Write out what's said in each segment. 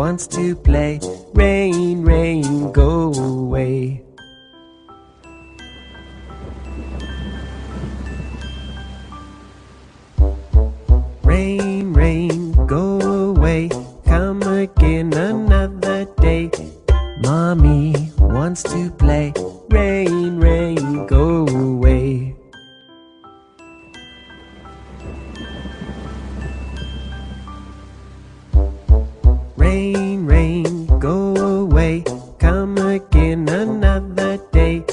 wants to play. Rain, rain, go away. Rain, rain, go away. Come again another day. Mommy wants to play. Rain, rain, go away. Rain, rain, go away. Come again another day.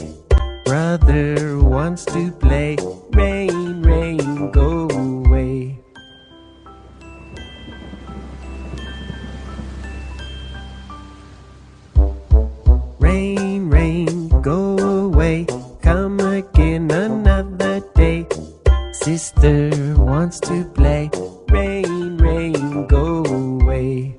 Brother wants to play. Rain, rain, go away. Rain, rain, go away. Come again another day. Sister wants to play. Rain, rain, go away.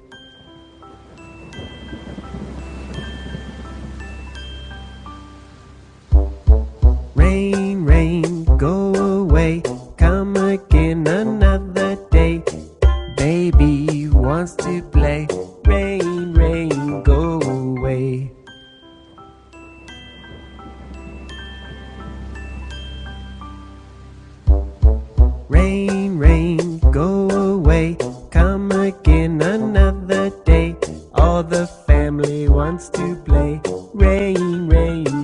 Rain, rain, go away. Come again another day. Baby wants to play. Rain, rain, go away. Rain, rain, go away. Come again another day. All the family wants to play. Rain, rain,